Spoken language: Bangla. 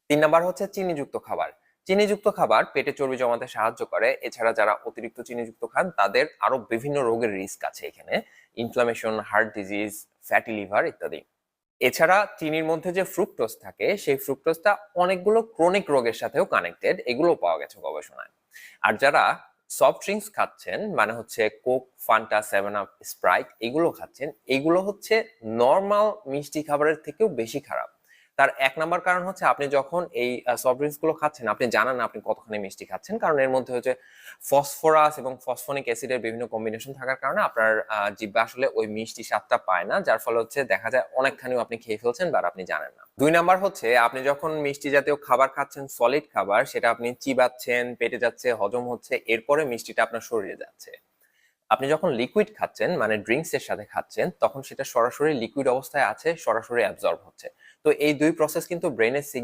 তিন নাম্বার হচ্ছে চিনিযুক্ত খাবার। চিনিযুক্ত খাবার পেটে চর্বি জমাতে সাহায্য করে। এছাড়া যারা অতিরিক্ত চিনিযুক্ত খান তাদের আরো বিভিন্ন রোগের রিস্ক আছে এখানে, inflammation, heart disease, fatty liver ইত্যাদি। এছাড়া চিনির মধ্যে যে ফ্রুক্টোজ থাকে সেই ফ্রুক্টোজটা অনেকগুলো ক্রনিক রোগের সাথেও কানেক্টেড, এগুলো পাওয়া গেছে গবেষণায়। আর যারা সফট ড্রিঙ্কস খাচ্ছেন, মানে হচ্ছে Coke, Fanta, seven up, Sprite, এগুলো খাচ্ছেন, এগুলো হচ্ছে নর্মাল মিষ্টি খাবারের থেকেও বেশি খারাপ। তার এক নাম্বার কারণ হচ্ছে আপনি যখন এই সফট ড্রিঙ্কস গুলো খাচ্ছেন আপনি জানেন না আপনি কতখানি মিষ্টি খাচ্ছেন, কারণ এর মধ্যে হচ্ছে ফসফরাস এবং ফসফনিক অ্যাসিডের বিভিন্ন কম্বিনেশন থাকার কারণে আপনার জিহ্বা আসলে ওই মিষ্টি স্বাদটা পায় না, যার ফলে হচ্ছে দেখা যায় অনেকখানিও আপনি খেয়ে ফেলছেন বাট আপনি জানেন না। দুই নাম্বার হচ্ছে আপনি যখন মিষ্টি জাতীয় খাবার খাচ্ছেন, সলিড খাবার, সেটা আপনি চিবাচ্ছেন, পেটে যাচ্ছে, হজম হচ্ছে, এরপরে মিষ্টিটা আপনার শরীরে যাচ্ছে। আপনি যখন লিকুইড খাচ্ছেন, মানে ড্রিঙ্কস এর সাথে খাচ্ছেন, তখন সেটা সরাসরি লিকুইড অবস্থায় আছে, সরাসরি অ্যাবজর্ব হচ্ছে। তো এই দুই প্রসেস কিন্তু ব্রেনের